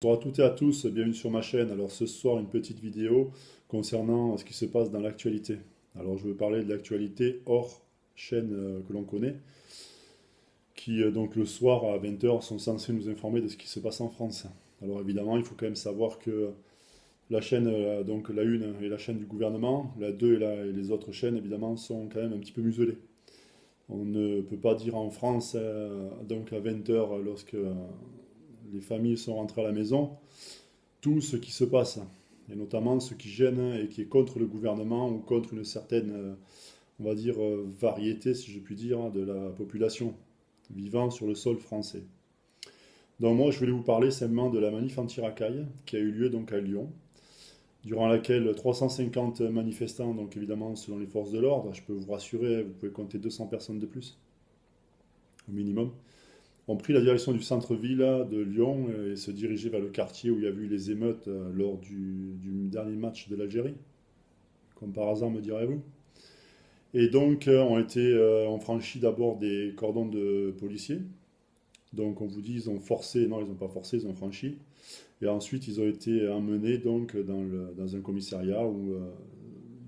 Bonjour à toutes et à tous, bienvenue sur ma chaîne. Alors ce soir, une petite vidéo concernant ce qui se passe dans l'actualité. Alors je veux parler de l'actualité hors chaîne que l'on connaît, qui donc le soir à 20 heures sont censés nous informer de ce qui se passe en France. Alors évidemment, il faut quand même savoir que la chaîne, donc la une est la chaîne du gouvernement, la 2 et les autres chaînes évidemment sont quand même un petit peu muselées. On ne peut pas dire en France, donc à 20 heures lorsque les familles sont rentrées à la maison, tout ce qui se passe, et notamment ce qui gêne et qui est contre le gouvernement ou contre une certaine, on va dire, variété, si je puis dire, de la population vivant sur le sol français. Donc moi, je voulais vous parler simplement de la manif anti-racaille qui a eu lieu donc à Lyon, durant laquelle 350 manifestants, donc évidemment selon les forces de l'ordre, je peux vous rassurer, vous pouvez compter 200 personnes de plus, au minimum, ont pris la direction du centre-ville de Lyon et se dirigeaient vers le quartier où il y a eu les émeutes lors du dernier match de l'Algérie, comme par hasard me direz-vous. Et donc ont franchi d'abord des cordons de policiers. Donc on vous dit ils ont forcé, non ils n'ont pas forcé, ils ont franchi. Et ensuite ils ont été emmenés donc dans un commissariat où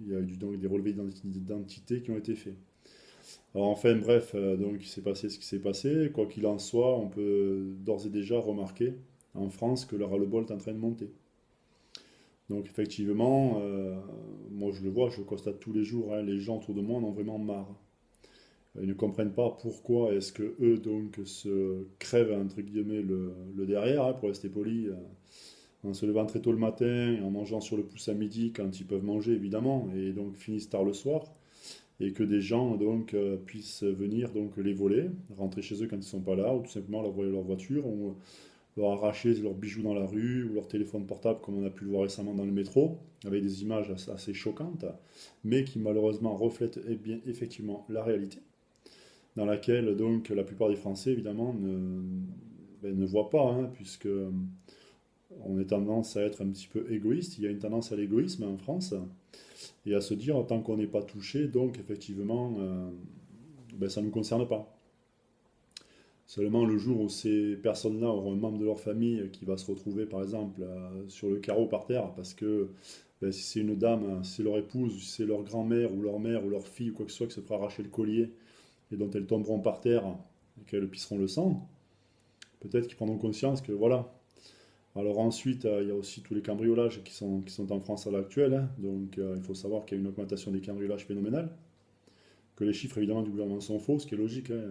il y a eu donc des relevés d'identité qui ont été faits. Alors enfin bref, donc il s'est passé ce qui s'est passé. Quoi qu'il en soit, on peut d'ores et déjà remarquer en France que le ras-le-bol est en train de monter. Donc effectivement, moi je le vois, je le constate tous les jours, hein, les gens autour de moi en ont vraiment marre. Ils ne comprennent pas pourquoi est-ce que eux donc se crèvent entre guillemets le derrière, hein, pour rester poli, en se levant très tôt le matin, et en mangeant sur le pouce à midi quand ils peuvent manger évidemment, et donc finissent tard le soir et que des gens donc puissent venir donc les voler, rentrer chez eux quand ils sont pas là, ou tout simplement leur voler leur voiture, ou leur arracher leurs bijoux dans la rue, ou leur téléphone portable comme on a pu le voir récemment dans le métro, avec des images assez choquantes, mais qui malheureusement reflètent eh bien, effectivement la réalité, dans laquelle donc la plupart des Français évidemment ne voient pas, hein, puisque on a tendance à être un petit peu égoïste, il y a une tendance à l'égoïsme en France, et à se dire tant qu'on n'est pas touché, donc effectivement, ça ne nous concerne pas. Seulement le jour où ces personnes-là auront un membre de leur famille qui va se retrouver par exemple sur le carreau par terre parce que si c'est une dame, si c'est leur épouse, si c'est leur grand-mère ou leur mère ou leur fille ou quoi que ce soit qui se fera arracher le collier et dont elles tomberont par terre et qu'elles pisseront le sang, peut-être qu'ils prendront conscience que voilà. Alors ensuite, il y a aussi tous les cambriolages qui sont en France à l'heure actuelle, hein. Donc il faut savoir qu'il y a une augmentation des cambriolages phénoménale, que les chiffres évidemment du gouvernement sont faux, ce qui est logique, hein,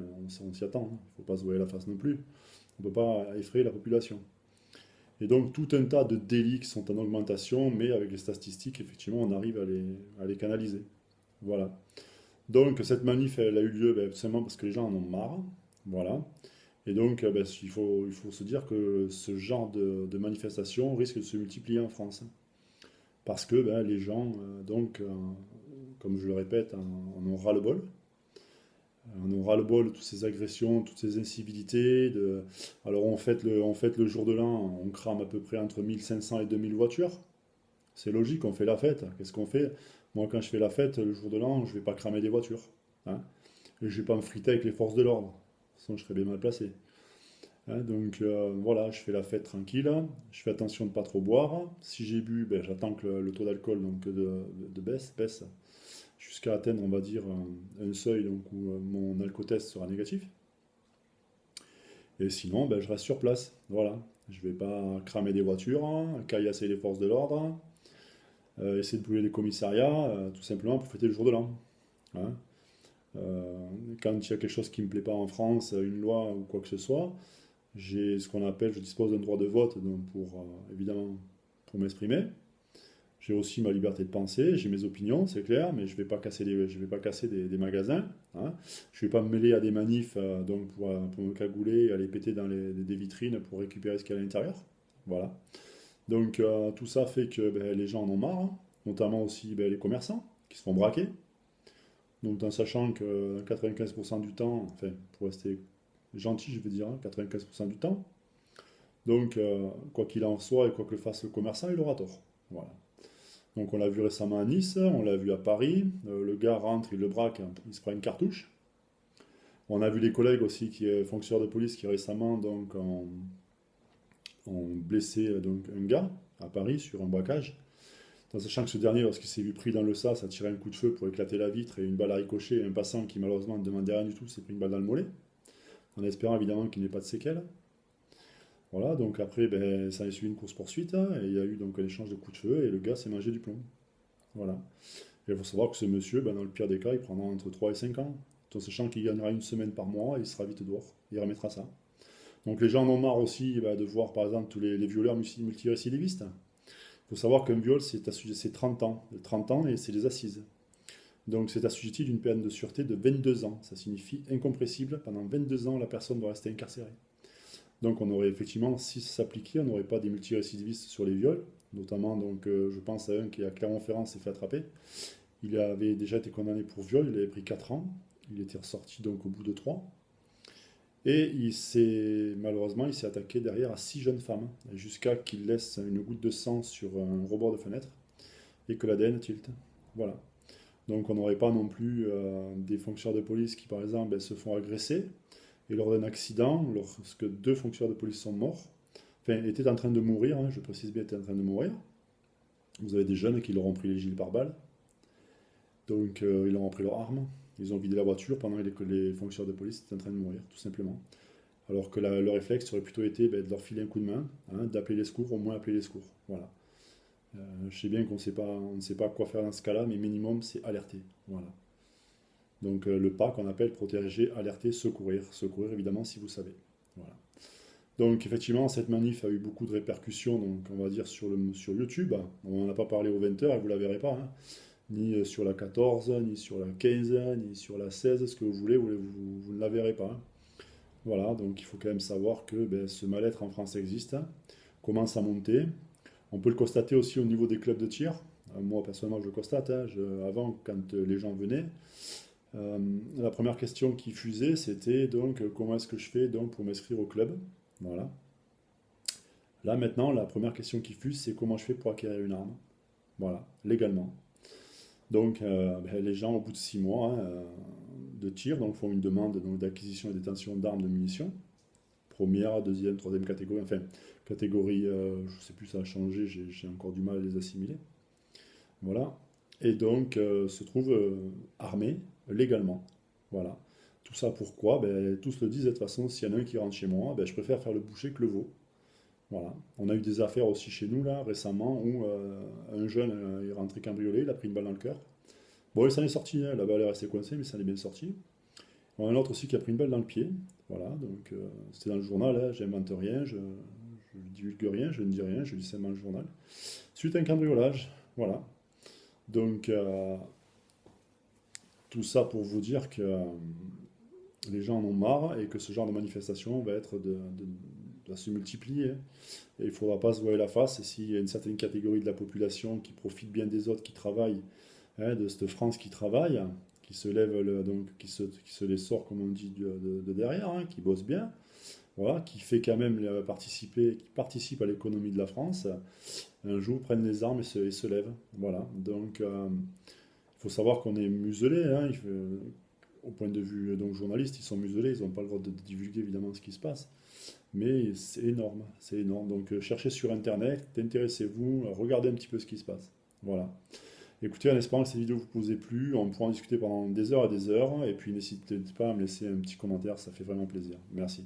on s'y attend, hein. Il ne faut pas se voiler la face non plus. On ne peut pas effrayer la population. Et donc tout un tas de délits qui sont en augmentation, mais avec les statistiques, effectivement, on arrive à les canaliser. Voilà. Donc cette manif, elle a eu lieu tout simplement parce que les gens en ont marre. Voilà. Et donc il faut se dire que ce genre de manifestation risque de se multiplier en France, hein. Parce que les gens, comme je le répète, en ont ras-le-bol. On en ras-le-bol de toutes ces agressions, toutes ces incivilités. Alors on fête le jour de l'an, on crame à peu près entre 1500 et 2000 voitures. C'est logique, on fait la fête. Qu'est-ce qu'on fait? Moi, quand je fais la fête le jour de l'an, je ne vais pas cramer des voitures, hein. Et je ne vais pas me friter avec les forces de l'ordre. De toute façon, je serais bien mal placé, hein. Donc voilà, je fais la fête tranquille, je fais attention de ne pas trop boire. Si j'ai bu, j'attends que le taux d'alcool donc, de baisse jusqu'à atteindre, on va dire, un seuil donc, où mon alcotest sera négatif. Et sinon, je reste sur place. Voilà. Je ne vais pas cramer des voitures, hein, caillasser les forces de l'ordre, essayer de brûler les commissariats, tout simplement pour fêter le jour de l'an, hein. Quand il y a quelque chose qui ne me plaît pas en France, une loi ou quoi que ce soit, j'ai ce qu'on appelle, je dispose d'un droit de vote donc pour, évidemment, pour m'exprimer. J'ai aussi ma liberté de penser, j'ai mes opinions, c'est clair, mais je vais pas casser des magasins, hein. Je vais pas me mêler à des manifs donc pour me cagouler et aller péter dans des vitrines pour récupérer ce qu'il y a à l'intérieur. Voilà. Donc tout ça fait que les gens en ont marre, hein, notamment aussi les commerçants qui se font braquer. Donc en sachant que 95% du temps, enfin pour rester gentil je veux dire, hein, 95% du temps, donc quoi qu'il en soit et quoi que fasse le commerçant, il aura tort. Voilà. Donc on l'a vu récemment à Nice, on l'a vu à Paris, le gars rentre, il le braque, hein, il se prend une cartouche. On a vu les collègues aussi, qui est fonctionnaire de police, qui récemment donc, ont blessé donc un gars à Paris sur un braquage. En sachant que ce dernier, lorsqu'il s'est vu pris dans le sas, a tiré un coup de feu pour éclater la vitre et une balle a ricoché et un passant qui malheureusement ne demandait rien du tout s'est pris une balle dans le mollet, en espérant évidemment qu'il n'ait pas de séquelles. Voilà, donc après, ben, ça a suivi une course-poursuite, hein, et il y a eu donc un échange de coups de feu et le gars s'est mangé du plomb. Voilà. Et il faut savoir que ce monsieur, ben, dans le pire des cas, il prendra entre 3 et 5 ans, tout en sachant qu'il gagnera une semaine par mois et il sera vite dehors. Il remettra ça. Donc les gens en ont marre aussi de voir par exemple tous les violeurs multirécidivistes. Il faut savoir qu'un viol, c'est 30 ans. 30 ans et c'est les assises. Donc c'est assujetti d'une peine de sûreté de 22 ans. Ça signifie incompressible. Pendant 22 ans, la personne doit rester incarcérée. Donc on aurait effectivement, si ça s'appliquait, on n'aurait pas des multirécidivistes sur les viols. Notamment, donc, je pense à un qui à Clermont-Ferrand s'est fait attraper. Il avait déjà été condamné pour viol, il avait pris 4 ans. Il était ressorti donc au bout de 3. Et malheureusement, il s'est attaqué derrière à 6 jeunes femmes, jusqu'à qu'il laisse une goutte de sang sur un rebord de fenêtre et que l'ADN tilte. Voilà. Donc on n'aurait pas non plus des fonctionnaires de police qui, par exemple, se font agresser et lors d'un accident, lorsque 2 fonctionnaires de police sont morts, enfin, étaient en train de mourir, hein, je précise bien, étaient en train de mourir. Vous avez des jeunes qui leur ont pris les gilets pare-balles, donc ils leur ont pris leurs armes, ils ont vidé la voiture pendant que les fonctionnaires de police étaient en train de mourir, tout simplement. Alors que le réflexe aurait plutôt été de leur filer un coup de main, hein, d'appeler les secours, au moins appeler les secours. Voilà. Je sais bien qu'on ne sait pas quoi faire dans ce cas-là, mais minimum, c'est alerter. Voilà. Donc le pas qu'on appelle protéger, alerter, secourir. Secourir, évidemment, si vous savez. Voilà. Donc effectivement, cette manif a eu beaucoup de répercussions, donc on va dire sur YouTube. On n'en a pas parlé aux 20h, et vous ne la verrez pas, hein. Ni sur la 14, ni sur la 15, ni sur la 16, ce que vous voulez, vous ne la verrez pas, hein. Voilà, donc il faut quand même savoir que ce mal-être en France existe, hein, commence à monter. On peut le constater aussi au niveau des clubs de tir. Moi, personnellement, je le constate, hein. Avant, quand les gens venaient, la première question qui fusait, c'était donc comment est-ce que je fais donc, pour m'inscrire au club. Voilà. Là, maintenant, la première question qui fuse, c'est comment je fais pour acquérir une arme. Voilà, légalement. Donc, les gens, au bout de 6 mois, hein, de tir, donc font une demande d'acquisition et détention d'armes de munitions. Première, deuxième, troisième catégorie, enfin, catégorie, je ne sais plus, ça a changé, j'ai encore du mal à les assimiler. Voilà. Et donc, se trouvent armés légalement. Voilà. Tout ça pourquoi? Tous le disent de toute façon, s'il y en a un qui rentre chez moi, je préfère faire le boucher que le veau. Voilà. On a eu des affaires aussi chez nous, là, récemment, où un jeune est rentré cambriolé, il a pris une balle dans le cœur. Bon, il s'en est sorti, hein, la balle est restée coincée, mais ça en est bien sorti. On a un autre aussi qui a pris une balle dans le pied. Voilà, donc c'était dans le journal, hein, j'invente rien, je ne divulgue rien, je ne dis rien, je lis seulement le journal. Suite à un cambriolage, voilà. Donc, tout ça pour vous dire que les gens en ont marre et que ce genre de manifestation va être va se multiplier. Et il ne faudra pas se voiler la face. Et s'il y a une certaine catégorie de la population qui profite bien des autres, qui travaillent, hein, de cette France qui travaille, qui se lève, donc, qui se les sort, comme on dit, de derrière, hein, qui bosse bien, voilà, qui fait quand même qui participe à l'économie de la France, un jour prennent les armes et se lèvent. Voilà. Donc, il faut savoir qu'on est muselé, hein, au point de vue donc, journaliste, ils sont muselés, ils n'ont pas le droit de divulguer évidemment ce qui se passe. Mais c'est énorme, c'est énorme. Donc cherchez sur Internet, intéressez-vous, regardez un petit peu ce qui se passe. Voilà. Écoutez, en espérant que cette vidéo vous vous ait plu, on pourra en discuter pendant des heures et des heures. Et puis n'hésitez pas à me laisser un petit commentaire, ça fait vraiment plaisir. Merci.